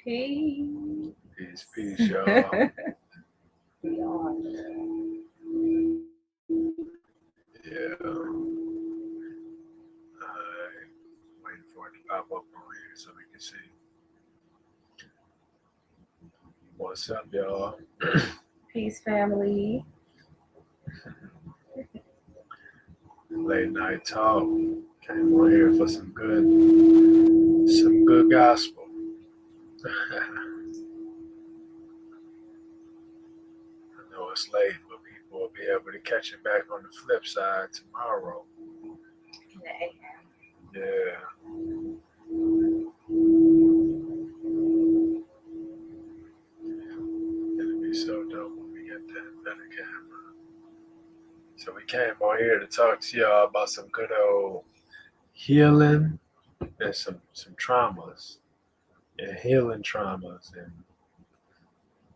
Peace. Peace, y'all. We are. Yeah. Waiting for it to pop up on here so we can see. What's up, y'all? Peace, family. Late night talk. Came on here for some good gospel. I know it's late, but people will be able to catch it back on the flip side tomorrow. Yeah. It'll be so dope when we get that better camera. So we came on here to talk to y'all about some good old healing and some traumas and healing traumas and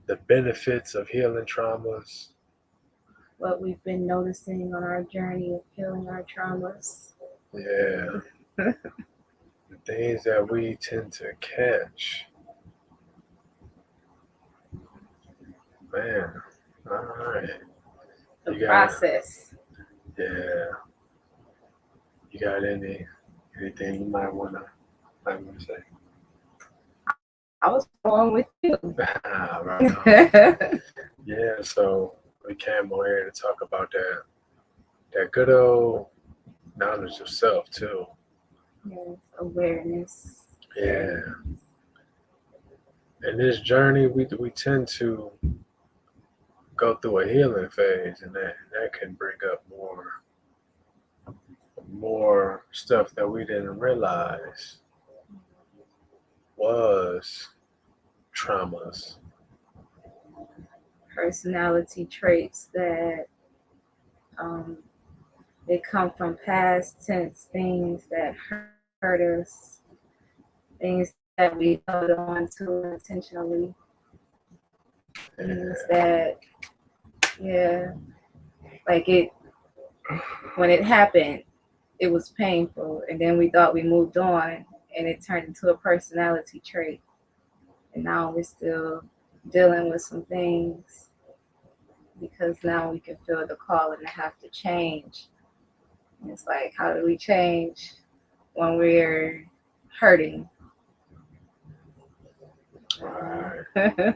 the benefits of healing traumas. What we've been noticing on our journey of healing our traumas. Yeah. The things that we tend to catch. Man. Alright. The process. Yeah. You got anything you might wanna say? I was going with you. Right on. Yeah, so we came on here to talk about that good old knowledge of self too. Yes, awareness. Yeah. In this journey, we tend to go through a healing phase, and that can bring up more stuff that we didn't realize was traumas. Personality traits that they come from past tense things that hurt us, things that we held on to intentionally, things that, yeah, like it, when it happened, it was painful, and then we thought we moved on, and it turned into a personality trait, and now we're still dealing with some things because now we can feel the call and have to change. And it's like, how do we change when we're hurting? Right. I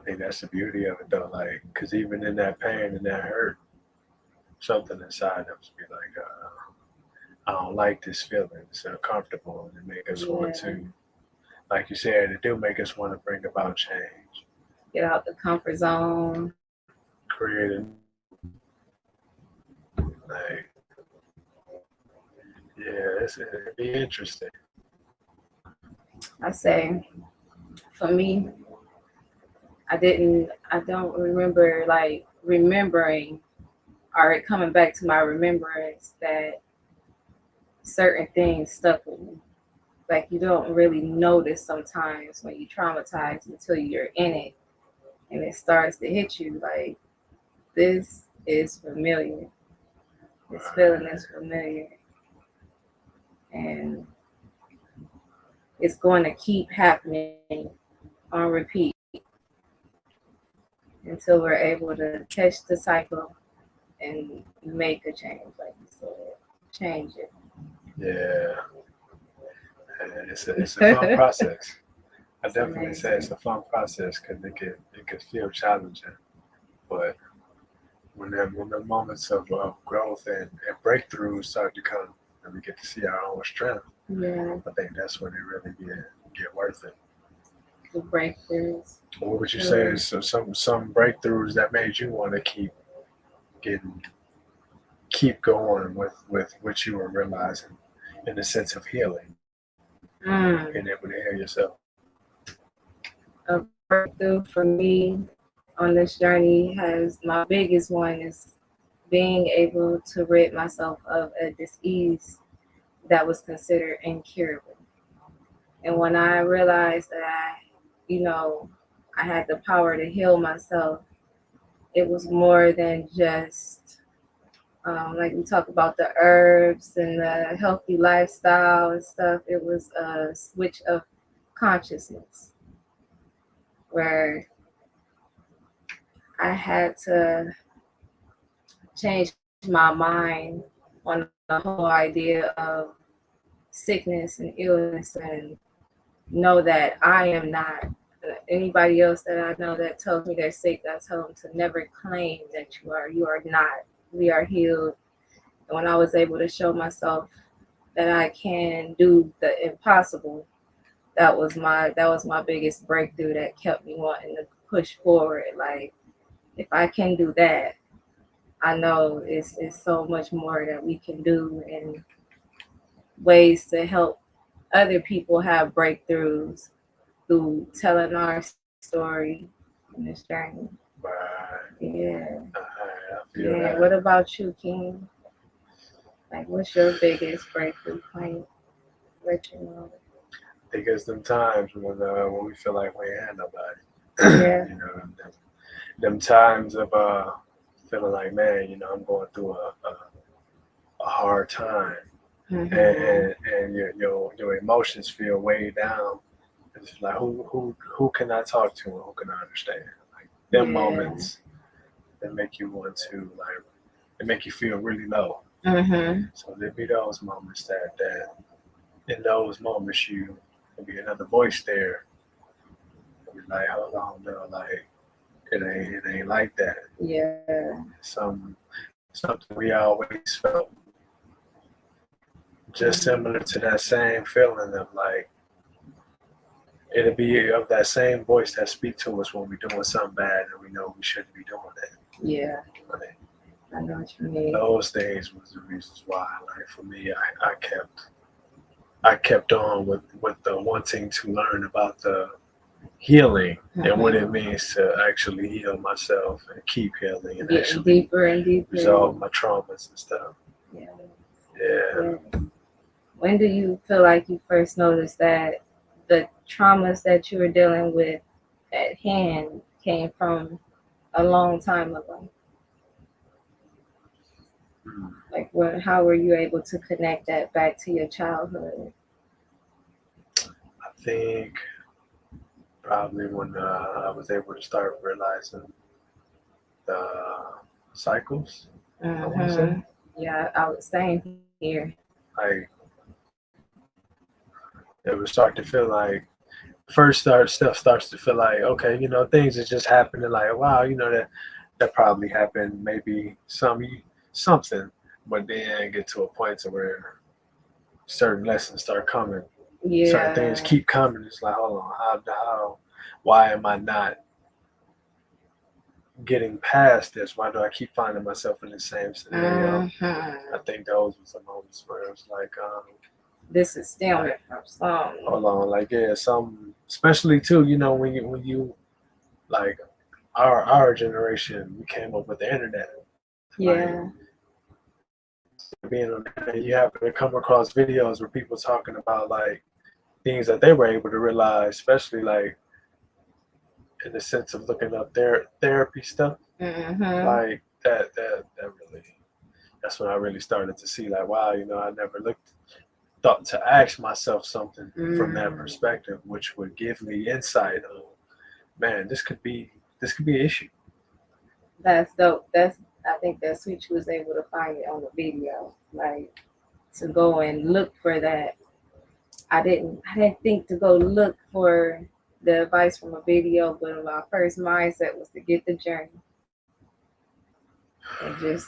think that's the beauty of it, though. Like, because even in that pain and that hurt, something inside us be like, I don't like this feeling. It's uncomfortable, and it make us want to, like you said, it do make us want to bring about change. Get out the comfort zone. Create a like, yeah, it'd be interesting. I say, for me, I don't remember like remembering or it coming back to my remembrance that certain things stuck with me. Like you don't really notice sometimes when you're traumatized until you're in it and it starts to hit you like this is familiar. This feeling is familiar. And it's going to keep happening on repeat until we're able to catch the cycle and make a change, like you said. Change it. Yeah, it's a fun process. I definitely say it's a fun process because it can feel challenging, but when the moments of growth and breakthroughs start to come, and we get to see our own strength, I think that's when it really get worth it. The breakthroughs. What would you say is some breakthroughs that made you want to keep going with what you were realizing in the sense of healing, being able to heal yourself? A breakthrough for me on this journey has my biggest one is being able to rid myself of a disease that was considered incurable. And when I realized that I had the power to heal myself, it was more than just like we talk about the herbs and the healthy lifestyle and stuff. It was a switch of consciousness where I had to change my mind on the whole idea of sickness and illness and know that I am not. Anybody else that I know that tells me they're sick, I tell them to never claim that you are. You are not. We are healed. And when I was able to show myself that I can do the impossible, that was my biggest breakthrough that kept me wanting to push forward. Like, if I can do that, I know it's so much more that we can do and ways to help other people have breakthroughs through telling our story in this journey. Right. Yeah. I feel Yeah. that. What about you, King? Like, what's your biggest breakthrough point? Let you know. I think it's them times when we feel like we ain't had nobody. Yeah. You know, them times of feeling like, man, you know, I'm going through a hard time, Mm-hmm. and your emotions feel weighed down. It's like who can I talk to and who can I understand? Like them moments that make you want to like, it make you feel really low. Mm-hmm. So there be those moments that in those moments you there'll be another voice there. It'll be like, hold on, no, like it ain't like that. Yeah. Something we always felt just similar to that same feeling of like it'll be of that same voice that speak to us when we're doing something bad and we know we shouldn't be doing that. Yeah. Like, I know what you mean. those days was the reasons why. Like for me, I kept on with the wanting to learn about the healing and what it means to actually heal myself and keep healing and Getting actually deeper and deeper. resolve my traumas and stuff. Yeah. Yeah. When do you feel like you first noticed that the traumas that you were dealing with at hand came from a long time ago? Like, how were you able to connect that back to your childhood? I think probably when I was able to start realizing the cycles. I want to say, Yeah, I was saying here. like, it would start to feel like stuff starts to feel like, okay, you know, things are just happening. Like, wow, you know, that probably happened, maybe something, but then get to a point to where certain lessons start coming. Yeah. Certain things keep coming. It's like, hold on, why am I not getting past this? Why do I keep finding myself in the same scenario? I think those were some moments where it was like, this is stemming from some. hold on, like yeah, some, especially too, you know, when you like our generation, we came up with the internet. Yeah. Like, being on the internet, you happen to come across videos where people talking about like things that they were able to realize, especially like in the sense of looking up their therapy stuff. Like that really, that's when I really started to see like, wow, you know, I never thought to ask myself something from that perspective, which would give me insight of, man, this could be an issue. That's dope. I think that's what you was able to find it on the video. Like, to go and look for that. I didn't think to go look for the advice from a video, but my first mindset was to get the journey and just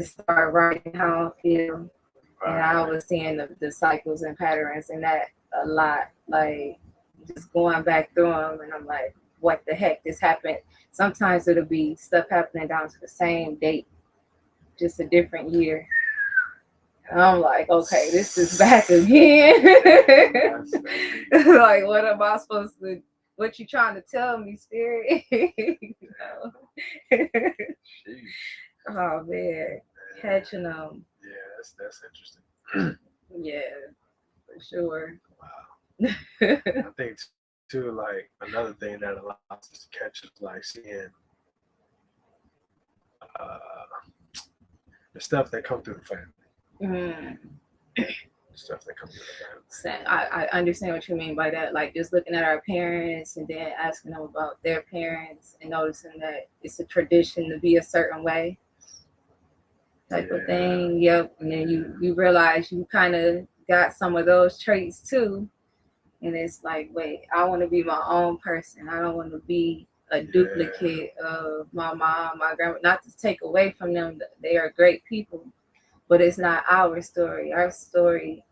start writing how I feel. And I was seeing the cycles and patterns and that a lot, like just going back through them, and I'm like, what the heck, this happened. Sometimes it'll be stuff happening down to the same date, just a different year. And I'm like, okay, this is back again. Like, what am I supposed to, what you trying to tell me, Spirit? You know? Oh man, catching them. Yeah, that's interesting. Yeah, for sure. Wow. I think too, like another thing that allows us to catch is like seeing uh, the stuff that come through the family. stuff that comes with the So I understand what you mean by that. Like just looking at our parents and then asking them about their parents and noticing that it's a tradition to be a certain way type of thing. Yep. And then you realize you kind of got some of those traits too. And it's like, wait, I want to be my own person. I don't want to be a duplicate of my mom, my grandma. Not to take away from them. They are great people, but it's not our story. Our story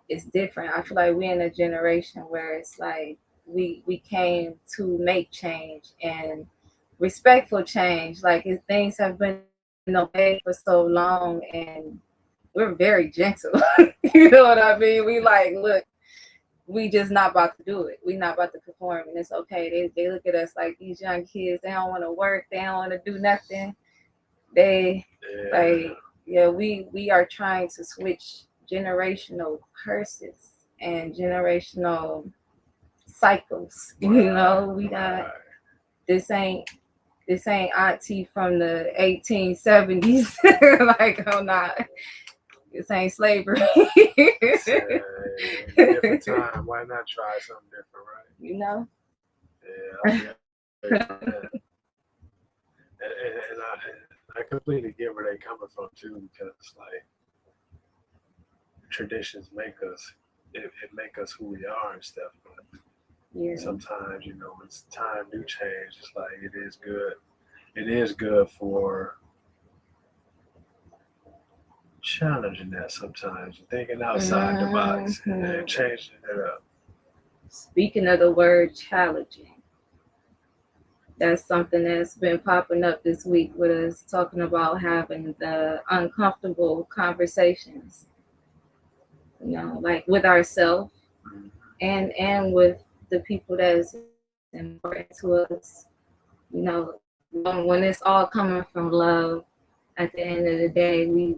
is different. I feel like we're in a generation where it's like we came to make change and respectful change. Like if things have been obeyed for so long and we're very gentle. You know what I mean? We like, look, we just not about to do it. We not about to perform and it's okay. They look at us like these young kids, they don't want to work, they don't want to do nothing. They like we are trying to switch generational curses and generational cycles. You know, we got this ain't auntie from the 1870s. Like I'm not. This ain't slavery. different time. Why not try something different, right? You know. Yeah. And I completely get where they coming from too, because like traditions make us it make us who we are and stuff. But sometimes, you know, when time do change, it's like it is good. It is good for challenging that sometimes, thinking outside the box and changing it up. Speaking of the word challenging, that's something that's been popping up this week with us talking about having the uncomfortable conversations, you know, like with ourselves and with the people that is important to us, you know, when it's all coming from love. At the end of the day,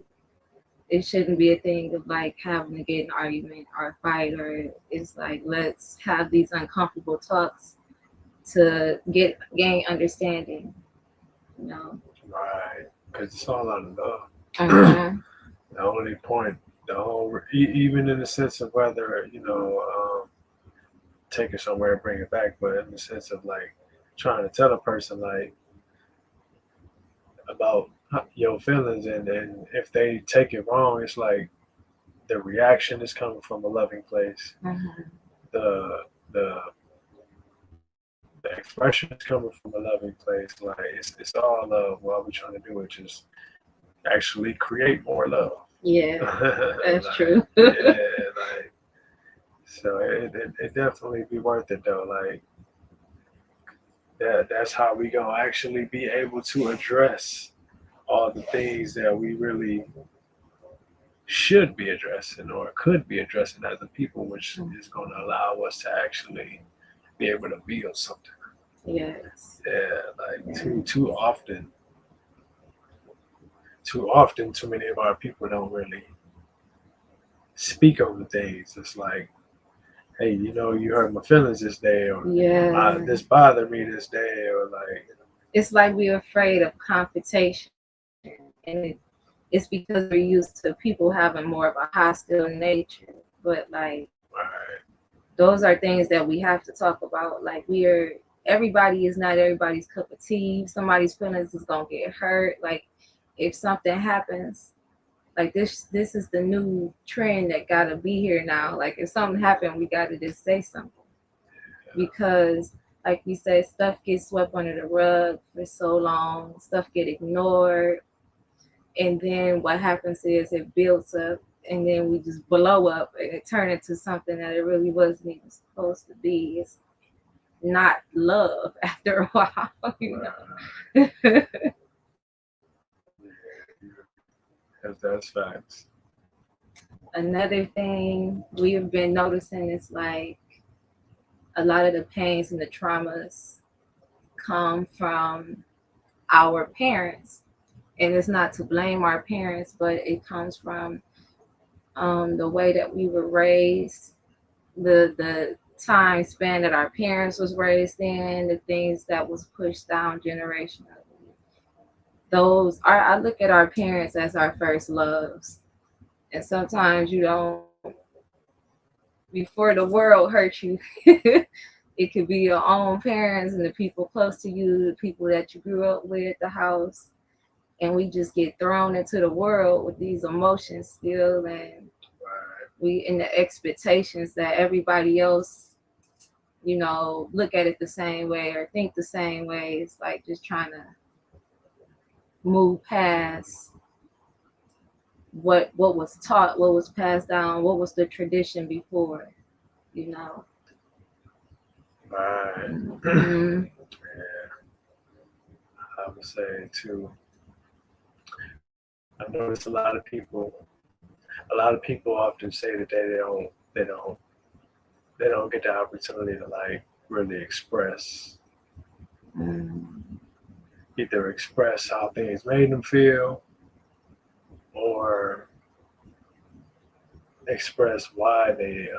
it shouldn't be a thing of like having to get an argument or a fight, or it's like let's have these uncomfortable talks to gain understanding, you know. Right, because it's all out of love. Uh-huh. The only point, even in the sense of whether, you know, take it somewhere and bring it back, but in the sense of like trying to tell a person like about your feelings, and if they take it wrong, it's like the reaction is coming from a loving place. Uh-huh. The expression is coming from a loving place. Like it's all love. What we're trying to do is just actually create more love. Yeah, that's like, true. Yeah, like so it definitely be worth it though. Like that's how we gonna actually be able to address all the things that we really should be addressing or could be addressing as a people, which is going to allow us to actually be able to build something. Yes. Yeah, like too often, too many of our people don't really speak on the things. It's like, hey, you know, you hurt my feelings this day, or this bothered me this day, or like. It's like we're afraid of confrontation, and it's because we're used to people having more of a hostile nature. But like, those are things that we have to talk about. Like everybody is not everybody's cup of tea. Somebody's feelings is gonna get hurt. Like if something happens, like this is the new trend that gotta be here now. Like if something happened, we gotta just say something. Because like we said, stuff gets swept under the rug for so long, stuff get ignored, and then what happens is it builds up, and then we just blow up, and it turns into something that it really wasn't even supposed to be. It's not love after a while, you know. That's facts. Another thing we have been noticing is like a lot of the pains and the traumas come from our parents, and it's not to blame our parents, but it comes from the way that we were raised, the time span that our parents was raised in, the things that was pushed down generationally. I look at our parents as our first loves, and sometimes you don't before the world hurt you. It could be your own parents and the people close to you, the people that you grew up with, the house, and we just get thrown into the world with these emotions still, and we in the expectations that everybody else, look at it the same way or think the same way. It's like just trying to move past what was taught, what was passed down, what was the tradition before, Right. Mm-hmm. Yeah. I would say too. I notice a lot of people often say that they don't get the opportunity to like really express, either express how things made them feel or express why they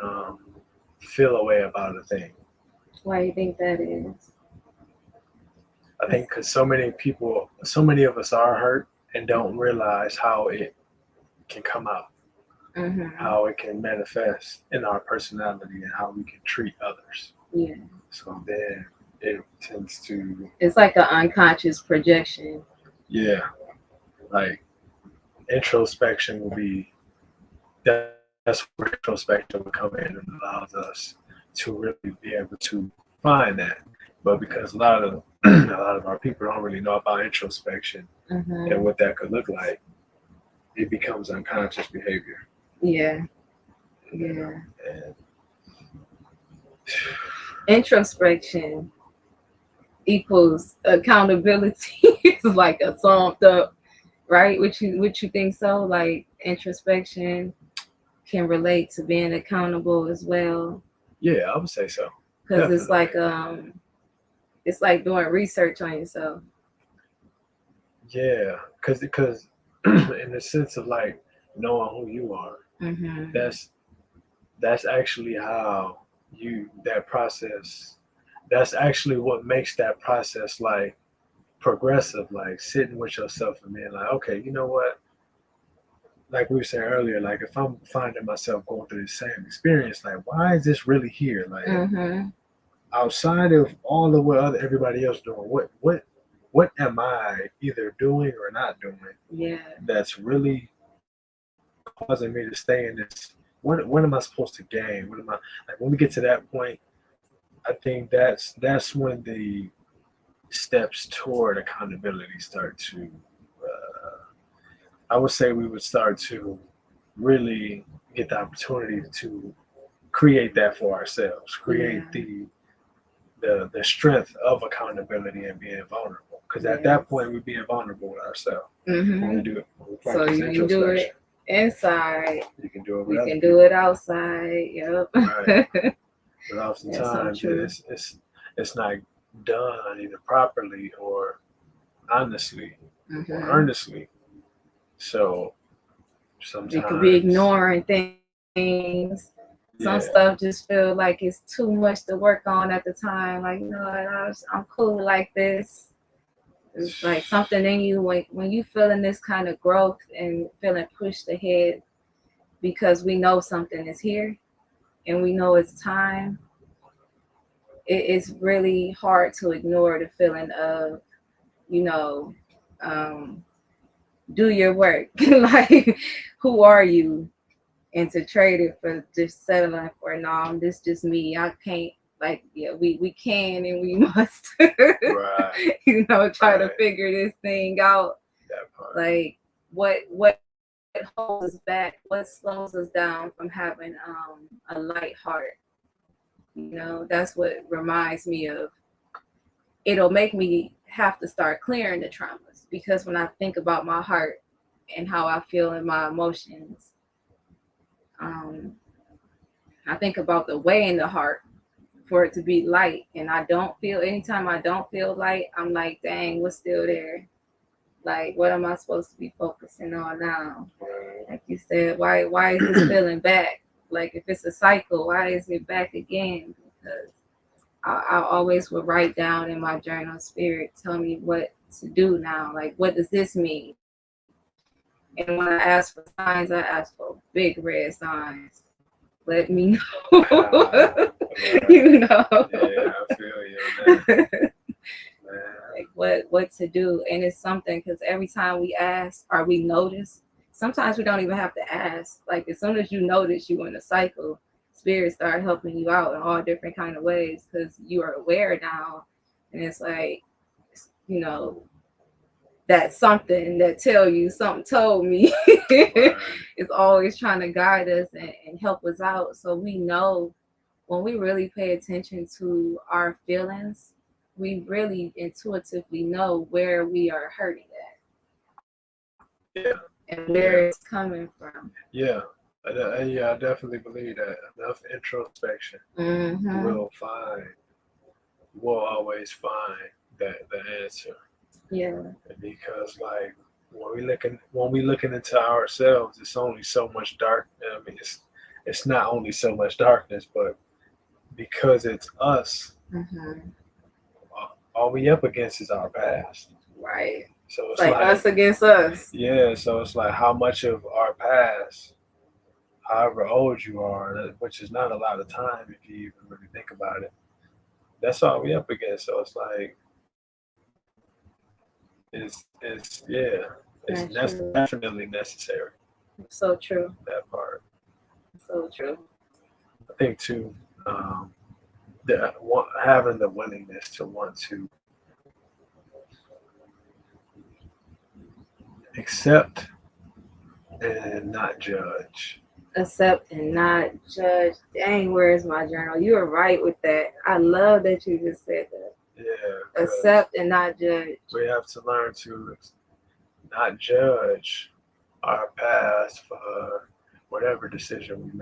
feel a way about a thing. Why do you think that is? I think because so many of us are hurt and don't realize how it can come out, how it can manifest in our personality and how we can treat others. Yeah. So then it tends to. It's like an unconscious projection. Yeah. Like introspection will be, that's where introspection will come in and allows us to really be able to find that. But because a lot of our people don't really know about introspection and what that could look like, it becomes unconscious behavior. Yeah. And introspection equals accountability. It's like a summed up, right? Would you think so? Like introspection can relate to being accountable as well. Yeah, I would say so. Because it's like doing research on yourself. Yeah, because in the sense of like knowing who you are, that's actually how that process. That's actually what makes that process like progressive, like sitting with yourself and being like, okay, you know what? Like we were saying earlier, like if I'm finding myself going through the same experience, like why is this really here? Like outside of all of what everybody else doing, what am I either doing or not doing? Yeah. That's really causing me to stay in this. What am I supposed to gain? What am I like when we get to that point? I think that's when the steps toward accountability start to. I would say we would start to really get the opportunity to create that for ourselves, create the strength of accountability and being vulnerable. Because at that point, we're being vulnerable with ourselves. When we do it, when we practice so you do it inside. You can do it. You can do it outside. Yep. Right. But oftentimes it's not done either properly or honestly or earnestly. So sometimes it could be ignoring things. Some stuff just feel like it's too much to work on at the time. Like, I'm cool like this. It's like something in you when you feeling this kind of growth and feeling pushed ahead because we know something is here and we know it's time. It's really hard to ignore the feeling of, do your work. Like, who are you? And to trade it for just settling for no, this just me. I can't we can and we must right. Try to figure this thing out. That part. Like what holds us back, what slows us down from having a light heart. That's what reminds me of. It'll make me have to start clearing the traumas because when I think about my heart and how I feel in my emotions, I think about the way in the heart for it to be light. And anytime I don't feel light, I'm like, dang, what's still there? Like, what am I supposed to be focusing on now? Like you said, why is this feeling back? Like, if it's a cycle, why is it back again? Because I always would write down in my journal, spirit, tell me what to do now. Like, what does this mean? And when I ask for signs, I ask for big red signs. let me know. Right. You know. Yeah, I feel you on that, man. Like what to do, and it's something because every time we ask or we notice, sometimes we don't even have to ask. Like as soon as you notice you in a cycle, spirits start helping you out in all different kind of ways because you are aware now, and it's like, you know, that something that tell you something told me. Right. It's always trying to guide us and help us out, so we know when we really pay attention to our feelings, we really intuitively know where we are hurting Yeah. at and where Yeah. it's coming from. Yeah. I definitely believe that enough introspection Mm-hmm. will always find that the answer. Yeah. Because like when we looking into ourselves, it's only so much dark. I mean, it's not only so much darkness, but because it's us, Mm-hmm. all we up against is our past. Right. So It's it's like like, us against us. yeah, so it's like how much of our past, however old you are, which is not a lot of time if you even really think about it, that's all we up against. So it's like, it's yeah, it's That's true. definitely necessary, So true. that part. So true. I think too, um, having the willingness to want to accept and not judge. Accept and not judge. Dang, where's my journal? You were right with that. I love that you just said that. Yeah, Accept and not judge. we have to learn to not judge our past for whatever decision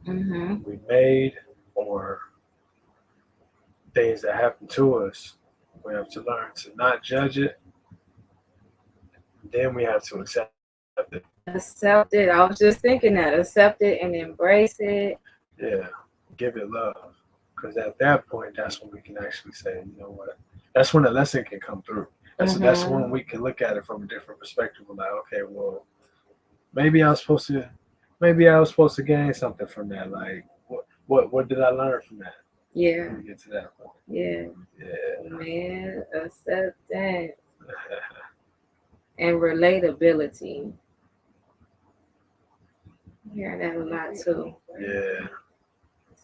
Mm-hmm. we made, or things that happened to us. We have to learn to not judge it. Then we have to accept it. Accept it. I was just thinking that. Accept it and embrace it. Yeah, give it love. Because at that point, that's when we can actually say, you know what? That's when the lesson can come through. That's Mm-hmm. when we can look at it from a different perspective. Like, okay, well, maybe I was supposed to, maybe I was supposed to gain something from that. Like, what did I learn from that? Yeah. When we get to that point. Yeah. Yeah. Man, acceptance and relatability. I hear that a lot too. Yeah.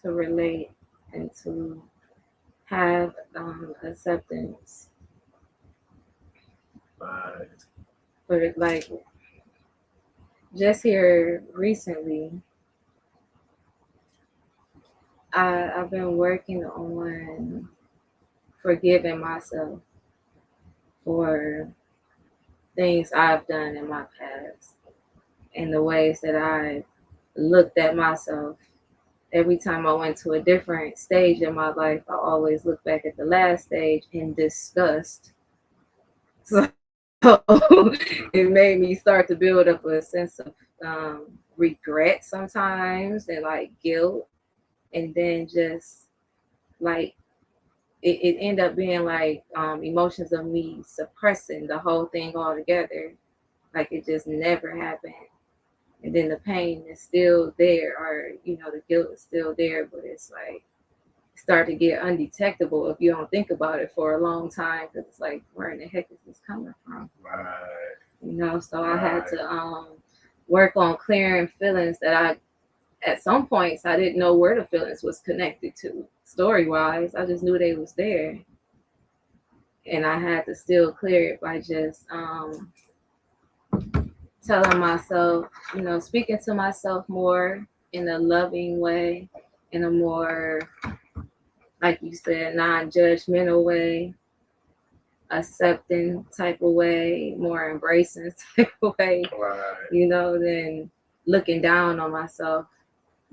To relate and to have acceptance. Right. But like just here recently, I've been working on forgiving myself for things I've done in my past and the ways that I looked at myself. Every time I went to a different stage in my life, I always look back at the last stage in disgust. So it made me start to build up a sense of regret sometimes and like guilt. And then just like it ended up being like emotions of me suppressing the whole thing altogether. Like it just never happened. And then the pain is still there, or the guilt is still there, but it's like start to get undetectable if you don't think about it for a long time, because it's like, where in the heck is this coming from? Right. So I had to work on clearing feelings that I at some points I didn't know where the feelings was connected to story wise. I just knew they was there, and I had to still clear it by just telling myself, speaking to myself more in a loving way, in a more, like you said, non-judgmental way, accepting type of way, more embracing type of way, Right. than looking down on myself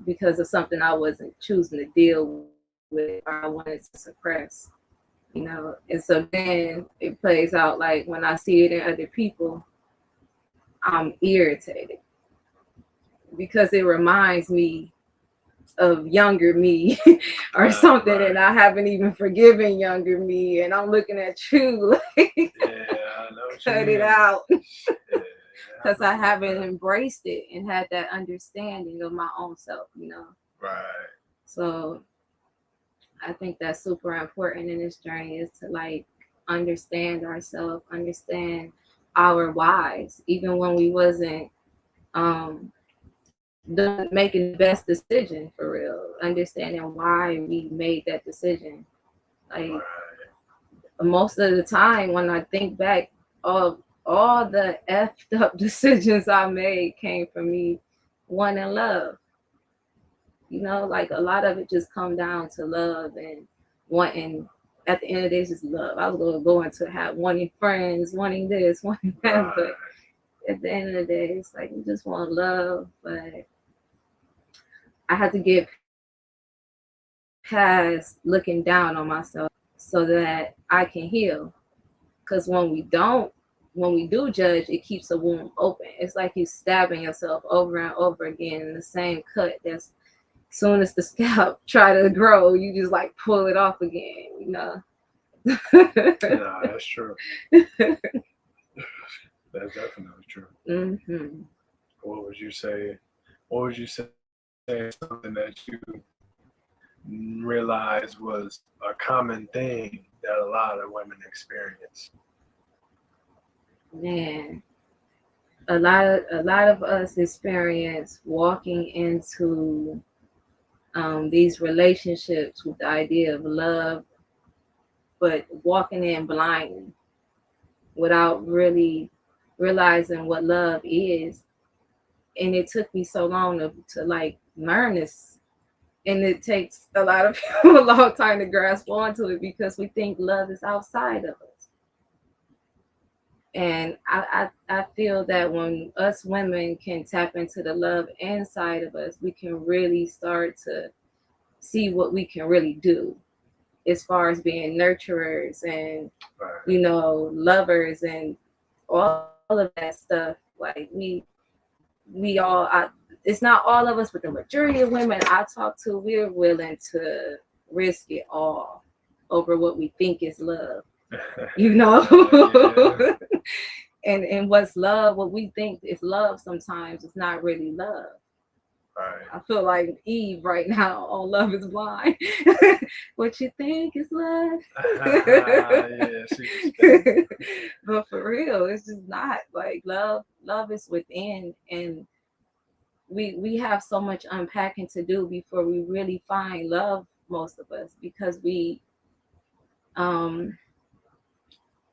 because of something I wasn't choosing to deal with or I wanted to suppress. And so then it plays out like when I see it in other people, I'm irritated because it reminds me of younger me or something, and I haven't even forgiven younger me, and I'm looking at you like, Yeah, I know what cut it out, because I haven't embraced it and had that understanding of my own self. Right. So I think that's super important in this journey is to like understand ourselves, understand our whys, even when we wasn't um making the best decision for real, understanding why we made that decision. Like Right. most of the time when I think back, all the effed up decisions I made came from me wanting love. You know, like a lot of it just come down to love and wanting. At the end of the day, it's just love. I was gonna go into have wanting friends, wanting this, wanting that, Right. but at the end of the day, it's like you just want love. But I had to get past looking down on myself so that I can heal. Because when we do judge, it keeps a wound open. It's like you stabbing yourself over and over again in the same cut. That's soon as the scalp try to grow, you just like pull it off again. You know. Nah, that's true. That's definitely true. Mm-hmm. What would you say? What would you say is something that you realized was a common thing that a lot of women experience? Man, a lot of us experience walking into these relationships with the idea of love, but walking in blindly without really realizing what love is. And it took me so long to like learn this. And it takes a lot of people a long time to grasp onto it because we think love is outside of us. And I feel that when us women can tap into the love inside of us, we can really start to see what we can really do as far as being nurturers and Right. you know lovers and all of that stuff. Like we all it's not all of us, but the majority of women I talk to, we're willing to risk it all over what we think is love, you know. Yeah. And what's love, what we think is love sometimes it's not really love. Right. I feel like Eve right now on Love is Blind. What you think is love? Yeah, she But for real, it's just not like love. Love is within, and we have so much unpacking to do before we really find love. Most of us, because um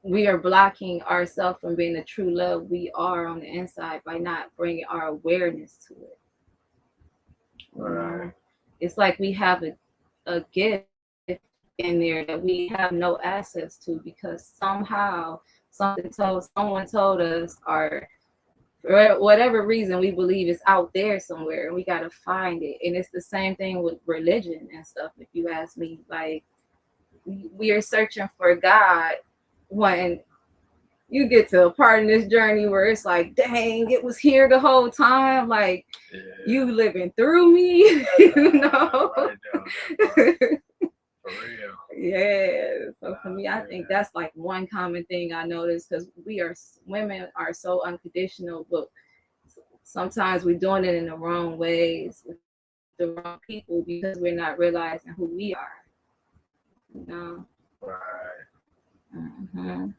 we are blocking ourselves from being the true love we are on the inside by not bringing our awareness to it. You Right. know, it's like we have a gift in there that we have no access to because somehow someone told us, or for whatever reason we believe it's out there somewhere and we got to find it. And it's the same thing with religion and stuff, if you ask me. Like we are searching for God when you get to a part in this journey where it's like, dang, it was here the whole time. Like Yeah. you living through me, you know. Right down that part. For real. Yeah. So for me, I Yeah. think that's like one common thing I noticed because women are so unconditional, but sometimes we're doing it in the wrong ways with the wrong people because we're not realizing who we are. You know. Right. Mm-hmm.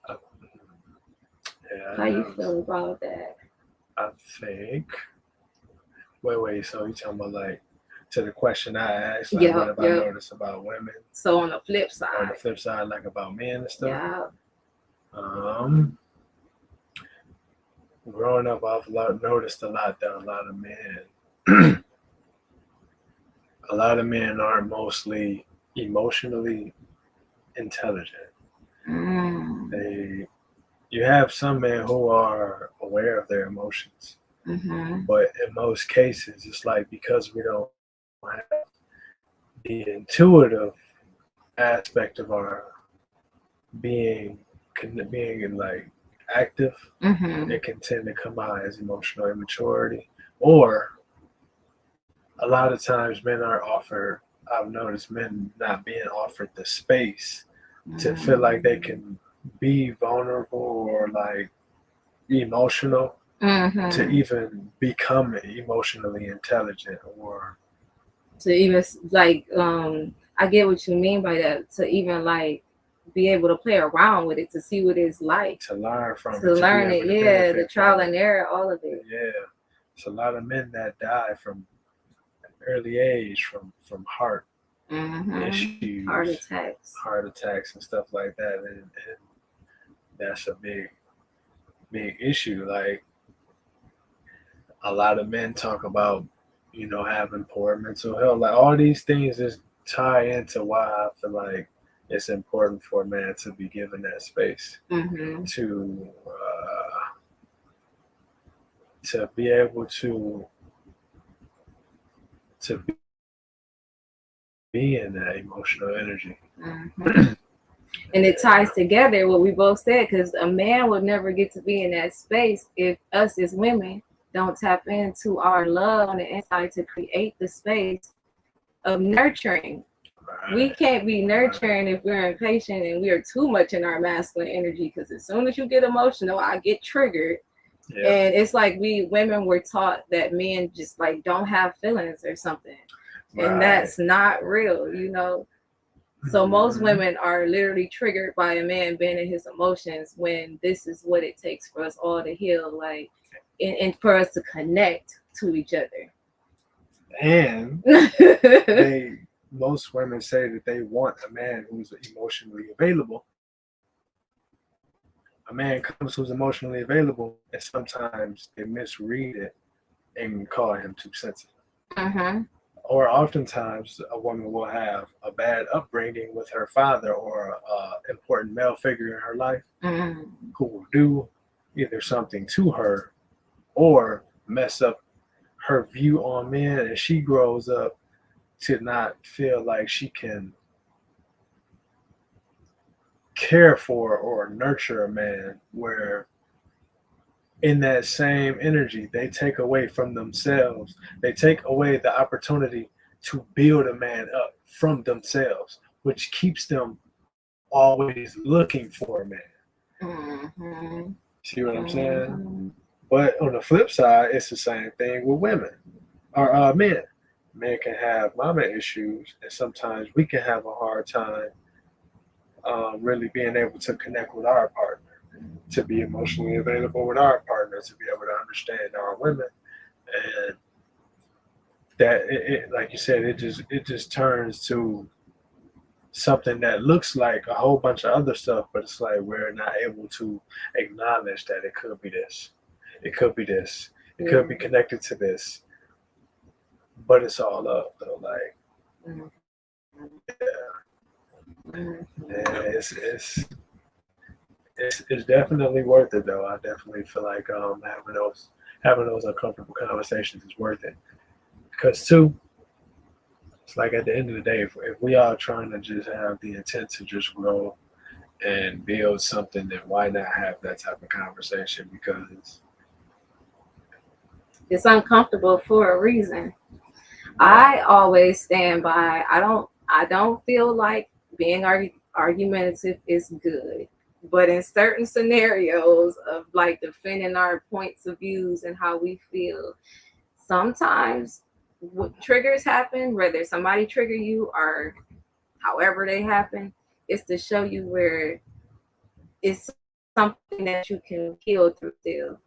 Uh, yeah, How you feel about that? I think. Wait. So you talking about like to the question I asked, like what Yeah, have I yeah. noticed about women? So on the flip On the side, flip side, like about men and stuff. yeah. Um, growing up, noticed a lot that a lot of men are mostly emotionally intelligent. Mm. You have some men who are aware of their emotions, Mm-hmm. but in most cases, it's like because we don't have the intuitive aspect of our being, being like active, Mm-hmm. it can tend to come out as emotional immaturity, or a lot of times men are offered. I've noticed men not being offered the space to feel like they can be vulnerable or like emotional to Mm-hmm. even become emotionally intelligent or To even like, I get what you mean by that. To even like be able to play around with it, to see what it's like, to learn from to it, to be learn it. able to Yeah, the benefit trial from it. and error, all of it. Yeah, it's a lot of men that die from early age from heart Heart issues, attacks. heart attacks and stuff like that, and that's a big issue. Like a lot of men talk about, having poor mental health. Like all these things just tie into why I feel like it's important for a man to be given that space Mm-hmm. to be able to be in that emotional energy. Mm-hmm. And it ties together what we both said, because a man would never get to be in that space if us as women don't tap into our love on the inside to create the space of nurturing. We Right. can't be nurturing if we're impatient and we are too much in our masculine energy, because as soon as you get emotional, I get triggered. Yeah. And it's like we women were taught that men just like don't have feelings or something. And Right. that's not real. So most Mm-hmm. women are literally triggered by a man banning his emotions, when this is what it takes for us all to heal, like, and for us to connect to each other. And most women say that they want a man who's emotionally available. A man comes who's emotionally available, and sometimes they misread it and call him too sensitive. Uh-huh. Or oftentimes, a woman will have a bad upbringing with her father or an important male figure in her life Mm-hmm. who will do either something to her or mess up her view on men, and she grows up to not feel like she can care for or nurture a man, where in that same energy they take away from themselves, they take away the opportunity to build a man up from themselves, which keeps them always looking for a man. Mm-hmm. See what I'm saying? Mm-hmm. But on the flip side, it's the same thing with women or men. Men can have mama issues, and sometimes we can have a hard time really being able to connect with our partner, to be emotionally available with our partner, to be able to understand our women, and that like you said, it just turns to something that looks like a whole bunch of other stuff, but it's like we're not able to acknowledge that it could be this, it could be this, it Yeah. could be connected to this, but it's all up though. Like, yeah, yeah, it's definitely worth it though. I definitely feel like having those uncomfortable conversations is worth it, because too, it's like at the end of the day, if we are trying to just have the intent to just grow and build something, then why not have that type of conversation? Because It's uncomfortable for a reason. yeah, I always stand by. I don't feel like being argumentative is good. But in certain scenarios of like defending our points of views and how we feel, sometimes what triggers happen, whether somebody trigger you or however they happen, is to show you where it's something that you can heal through still.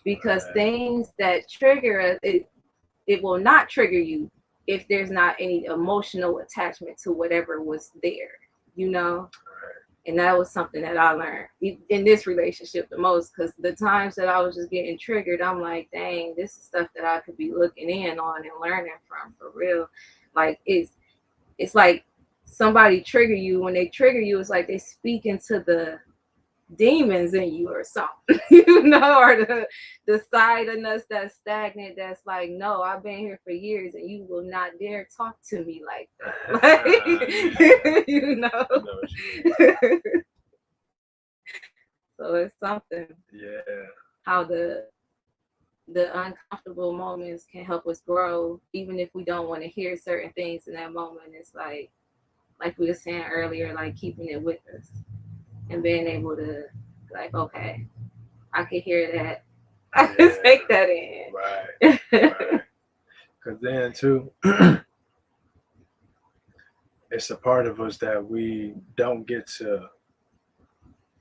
Because right, things that trigger us, it will not trigger you if there's not any emotional attachment to whatever was there, you know? right, And that was something that I learned in this relationship the most, because the times that I was just getting triggered, I'm like, dang, this is stuff that I could be looking in on and learning from for real. Like it's like somebody trigger you. When they trigger you, it's like they speak into the demons in you or something, or the side of us that's stagnant, that's like, no, I've been here for years and you will not dare talk to me like that. yeah. Like, I know what you mean. So it's something Yeah, how the uncomfortable moments can help us grow, even if we don't want to hear certain things in that moment. It's like we were saying earlier, like keeping it with us and being able to, like, okay, I can hear that. I just take that in. Right. Right. Because then too, it's a part of us that we don't get to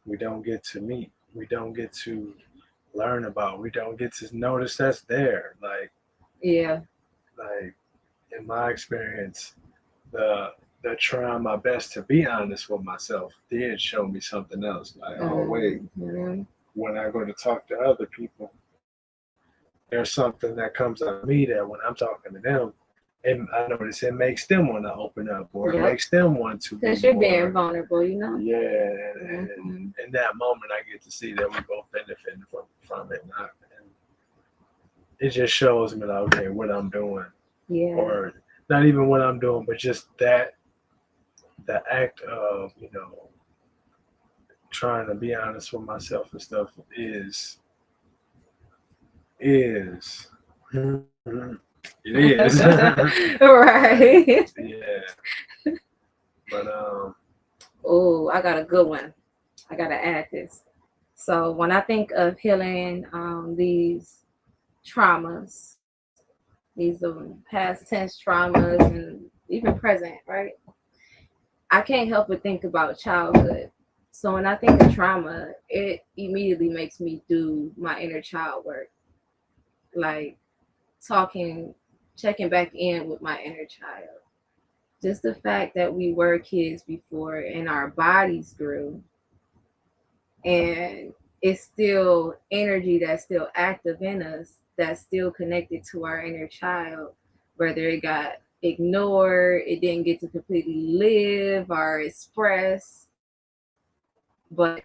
meet. We don't get to learn about. We don't get to notice that's there. Yeah. Like in my experience, the trying my best to be honest with myself did show me something else. Like, oh wait, when I go to talk to other people, there's something that comes out of me that when I'm talking to them, and I notice it makes them want to open up, or it makes them want to be because you're more, being vulnerable, you know. yeah. And in that moment, I get to see that we both benefiting from it, and it just shows me like, okay, what I'm doing, or not even what I'm doing, but just that the act of trying to be honest with myself and stuff is it is right. yeah, but Oh, I got a good one. I gotta add this. So when I think of healing these traumas, these past tense traumas and even present, right? I can't help but think about childhood. So when I think of trauma, it immediately makes me do my inner child work, like talking, checking back in with my inner child. Just the fact that we were kids before and our bodies grew, and it's still energy that's still active in us, that's still connected to our inner child, whether it got ignored, it didn't get to completely live or express. But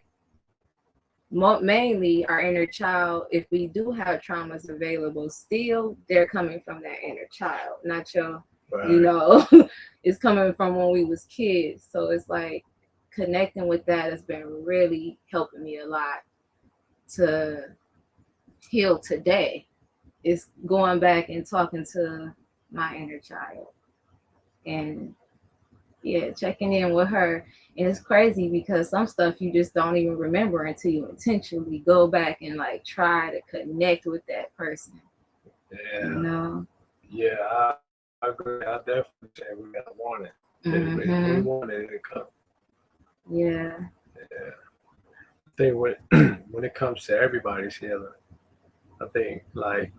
mainly our inner child, if we do have traumas available, still they're coming from that inner child, not your, it's coming from when we was kids. So it's like connecting with that has been really helping me a lot to heal today. It's going back and talking to my inner child and checking in with her. And it's crazy because some stuff you just don't even remember until you intentionally go back and like try to connect with that person. Yeah, I agree. I definitely say we gotta want it. We want it to come. Yeah. I think when it comes to everybody's healing, I think like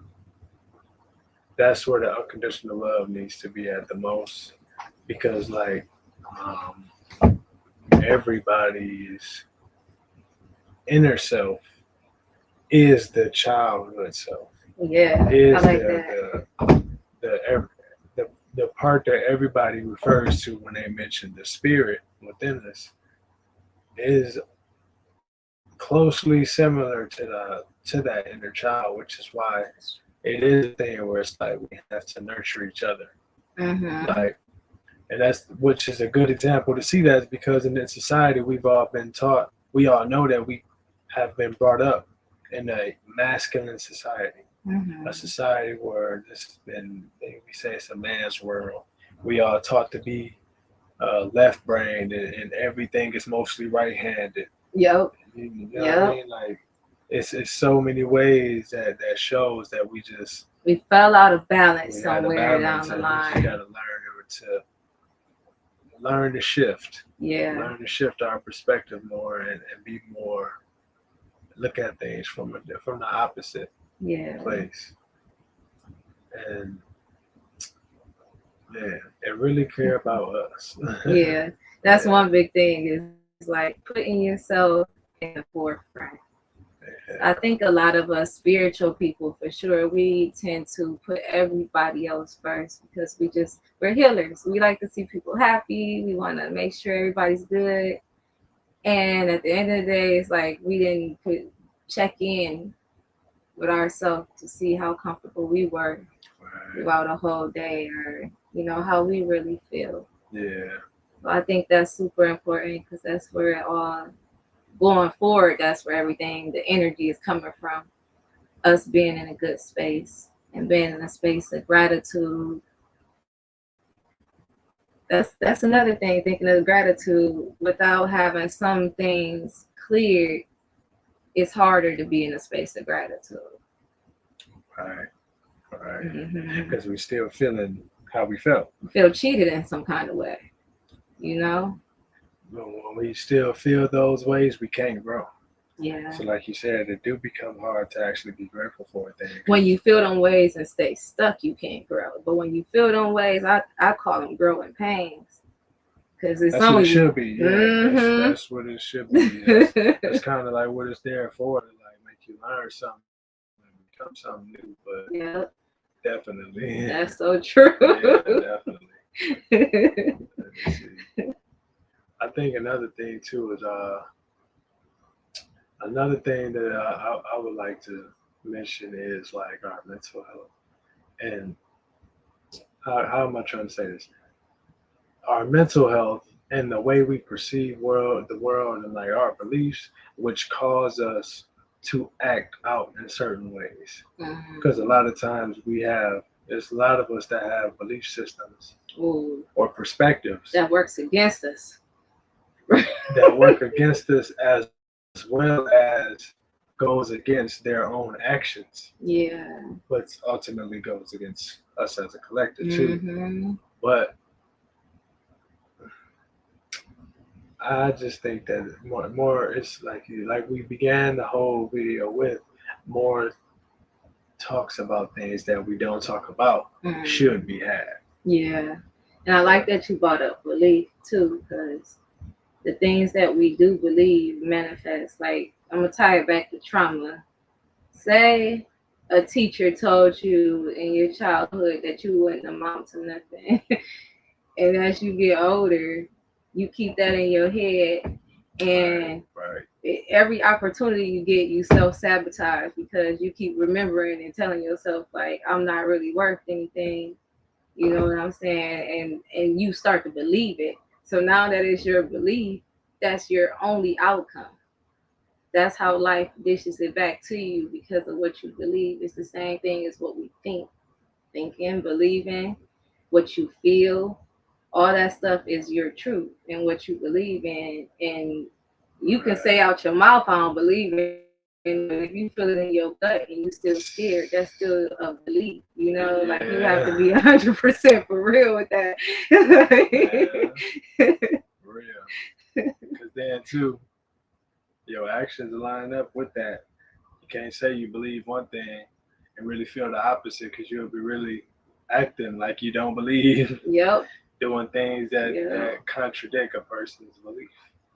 that's where the unconditional love needs to be at the most, because like everybody's inner self is the childhood self. Yeah, is I like that. The part that everybody refers to when they mention the spirit within us is closely similar to that inner child, which is why it is a thing where it's like we have to nurture each other. Like, and that's which is a good example to see that, because in this society we've all been taught, we all know that we have been brought up in a masculine society. A society where this has been, we say it's a man's world. We are taught to be left-brained, and everything is mostly right-handed. Yep. You know what I mean? Like, it's so many ways that shows that we fell out of balance somewhere down the line. We gotta learn to shift. Yeah. Learn to shift our perspective more and be more, look at things from the opposite place. And and really care about us. Yeah, that's one big thing is like putting yourself in the forefront. I think a lot of us spiritual people, for sure, we tend to put everybody else first because we're healers. We like to see people happy. We want to make sure everybody's good. And at the end of the day, it's like we didn't check in with ourselves to see how comfortable we were throughout a whole day, or how we really feel. Yeah. So I think that's super important because that's where it all going forward. That's where everything, the energy is coming from. Us being in a good space and being in a space of gratitude. That's another thing. Thinking of gratitude without having some things cleared, it's harder to be in a space of gratitude. Right. Right. Mm-hmm. Because we still feeling how we felt. Feel cheated in some kind of way, you know? But when we still feel those ways, we can't grow. Yeah. So, like you said, it do become hard to actually be grateful for things. When you feel them ways and stay stuck, you can't grow. But when you feel them ways, I call them growing pains. Because it's that's only. What it should be. Yeah, Mm-hmm. that's what it should be. That's kind of like what it's there for, to like make you learn something and become something new. But Yeah, definitely, that's so true. yeah, definitely. Let me see. I think another thing too is another thing that I would like to mention is like our mental health. And how am I trying to say this? Our mental health and the way we perceive the world, and like our beliefs, which cause us to act out in certain ways. Because a lot of times there's a lot of us that have belief systems Ooh, or perspectives that works against us. that work against us as well as goes against their own actions, Yeah. but ultimately goes against us as a collective too. Mm-hmm. But I just think that more it's like we began the whole video with, more talks about things that we don't talk about should be had. Yeah. And I like that you brought up belief too, because the things that we do believe manifest. Like, I'm going to tie it back to trauma. Say a teacher told you in your childhood that you wouldn't amount to nothing. And as you get older, you keep that in your head. And every opportunity you get, you self-sabotage because you keep remembering and telling yourself, like, I'm not really worth anything. You know what I'm saying? And you start to believe it. So now that it's your belief, that's your only outcome. That's how life dishes it back to you because of what you believe. It's the same thing as what we think. Thinking, believing, what you feel, all that stuff is your truth and what you believe in. And you can say out your mouth, I don't believe in it. If you feel it in your gut and you still scared, that's still a belief. You know, like you have to be 100% for real with that. For real. Because then too, your actions line up with that. You can't say you believe one thing and really feel the opposite, because you'll be really acting like you don't believe. Yep. Doing things that contradict a person's belief.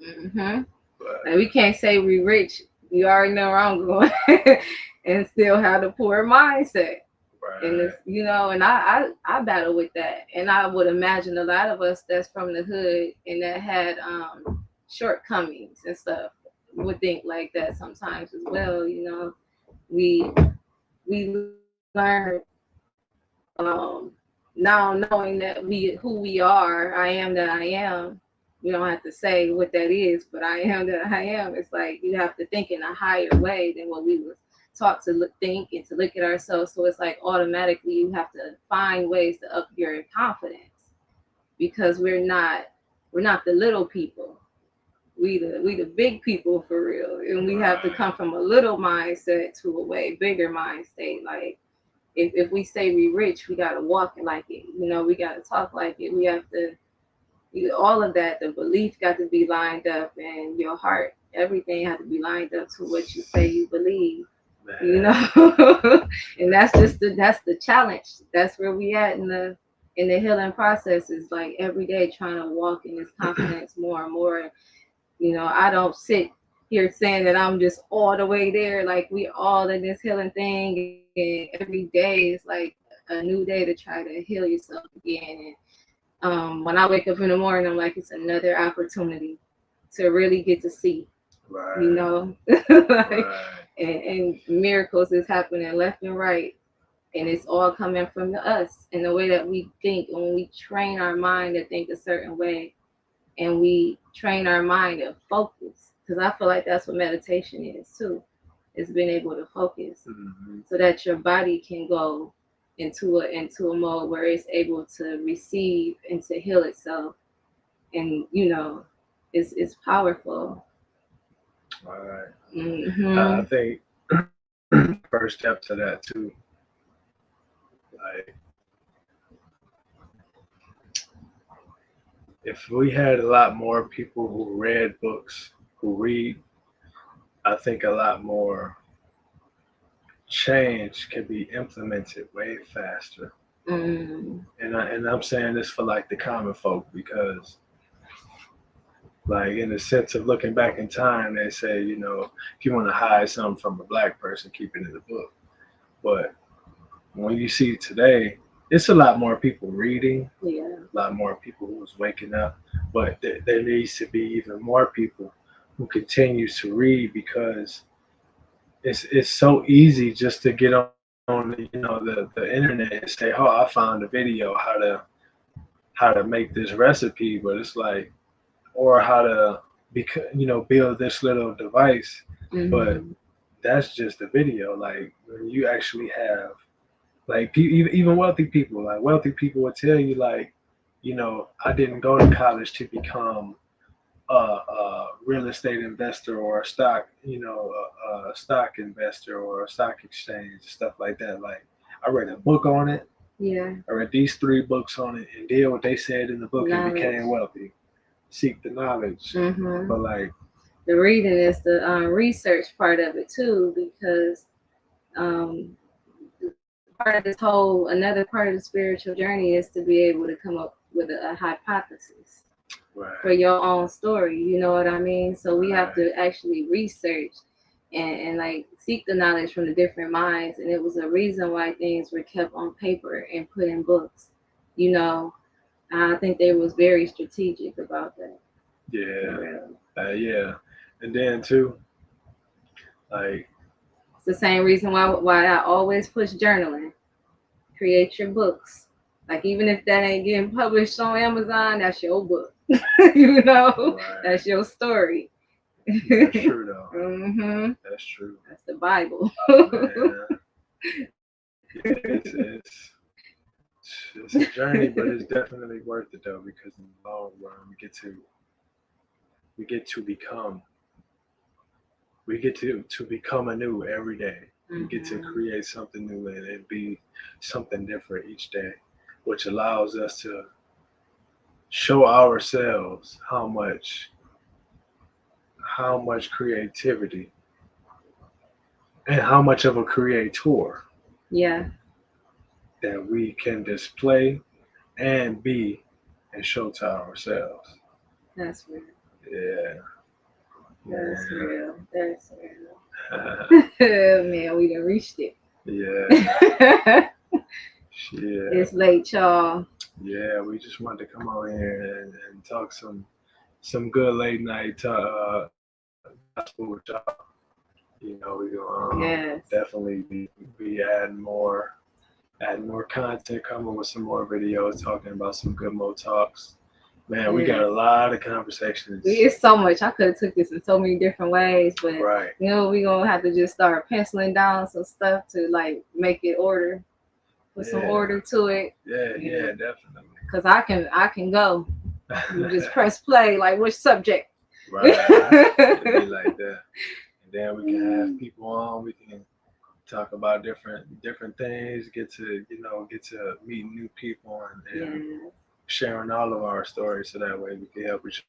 Mm-hmm. But like we can't say we rich. You already know where I'm going, and still have the poor mindset. Right. And it's, you know, and I battle with that. And I would imagine a lot of us that's from the hood and that had shortcomings and stuff would think like that sometimes as well. You know, we learn now knowing that who we are. I am that I am. We don't have to say what that is, but I am that I am. It's like you have to think in a higher way than what we was taught to think and to look at ourselves. So it's like automatically you have to find ways to up your confidence because we're not the little people. We the big people for real, and we have to come from a little mindset to a way bigger mind state. Like if we say we rich, we gotta walk it like it. You know, we gotta talk like it. We have to all of that. The belief got to be lined up, and your heart, everything had to be lined up to what you say you believe. Man. You know, and that's the challenge. That's where we at in the healing process. Is like every day trying to walk in this confidence more and more. You know, I don't sit here saying that I'm just all the way there. Like we all in this healing thing, and every day is like a new day to try to heal yourself again. And when I wake up in the morning, I'm like, it's another opportunity to really get to see, you know, like, and miracles is happening left and right. And it's all coming from us and the way that we think. And when we train our mind to think a certain way, and we train our mind to focus, because I feel like that's what meditation is too. It's being able to focus so that your body can go into a mode where it's able to receive and to heal itself. And you know, it's powerful. All right. Mm-hmm. I think first step to that too like if we had a lot more people who read books, who read, I think a lot more change can be implemented way faster. Mm. And I'm saying this for like the common folk because like in the sense of looking back in time, they say, you know, if you want to hide something from a black person, keep it in the book. But when you see today, it's a lot more people reading, Yeah. a lot more people who's waking up, but there needs to be even more people who continue to read because it's so easy just to get on you know the internet and say, oh, I found a video how to make this recipe, but it's like, or how to build this little device, but Mm-hmm. that's just a video. Like when you actually have like even wealthy people will tell you like, you know, I didn't go to college to become a real estate investor or a stock, a stock investor or a stock exchange, stuff like that. Like I read a book on it. Yeah. I read these 3 books on it and did what they said in the book and Knowledge. became wealthy. Seek the knowledge. Mm-hmm. But like The reading is the research part of it too, because um, part of this whole, another part of the spiritual journey is to be able to come up with a hypothesis for right, your own story. You know what I mean? So we have right, to actually research and like seek the knowledge from the different minds. And it was a reason why things were kept on paper and put in books. You know, I think they was very strategic about that. yeah, and then too, like It's the same reason why I always push journaling. Create your books. Like even if that ain't getting published on Amazon, that's your book. You know, right, that's your story. that's true though. Mm-hmm. That's true. That's the Bible. Man, it's a journey, but it's definitely worth it though because in the long run we get to become anew every day. We get to Mm-hmm. create something new and be something different each day, which allows us to show ourselves how much creativity and how much of a creator Yeah, that we can display and be and show to ourselves. that's real. Yeah, That's yeah, real. That's real. Man, we done reached it. yeah, yeah, It's late, y'all. yeah. We just wanted to come on here and talk some good late night gospel with y'all. You know, we gonna Yes. definitely be adding more content, coming with some more videos, talking about some good mo talks. Man, we got Yes. a lot of conversations. It's so much. I could have took this in so many different ways, but Right. you know, we're gonna have to just start penciling down some stuff to like make it order, put some order to it. Yeah, definitely. Cause I can go. You just press play. Like which subject? Right. It'd be like that. And then we can have people on. We can talk about different things. Get to meet new people and sharing all of our stories, so that way we can help each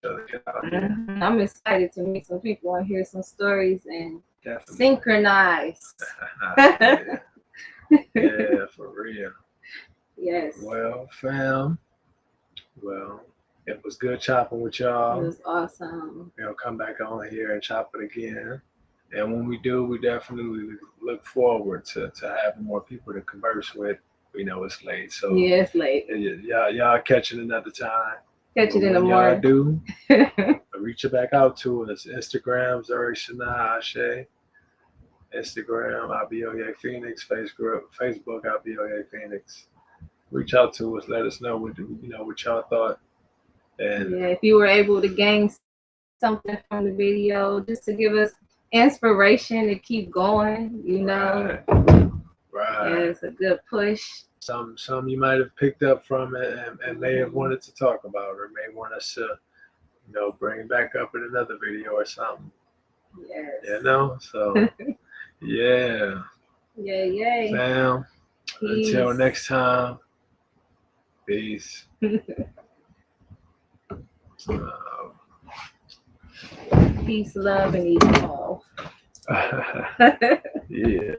other get out here. Mm-hmm. I'm excited to meet some people and hear some stories and Definitely. synchronize. Yeah, for real. Yes. Well, fam. Well, it was good chopping with y'all. It was awesome. We'll come back on here and chop it again. And when we do, we definitely look forward to having more people to converse with. We know it's late, so yeah, it's late. Y'all catch it another time. Catch it in the morning. morning. Y'all do. Reach it back out to us. Instagram, Zuri Shana Ashe. Instagram, IBOA Phoenix. Facebook, IBOA Phoenix. Reach out to us. Let us know what y'all thought. And yeah, if you were able to gain something from the video, just to give us inspiration to keep going, you know. Right. Yeah, it's a good push. Some you might have picked up from it and may have wanted to talk about, or may want us to, bring back up in another video or something. Yes. So yeah. Yay. Fam, Until next time. Peace. Peace, love, and evolve. Yeah.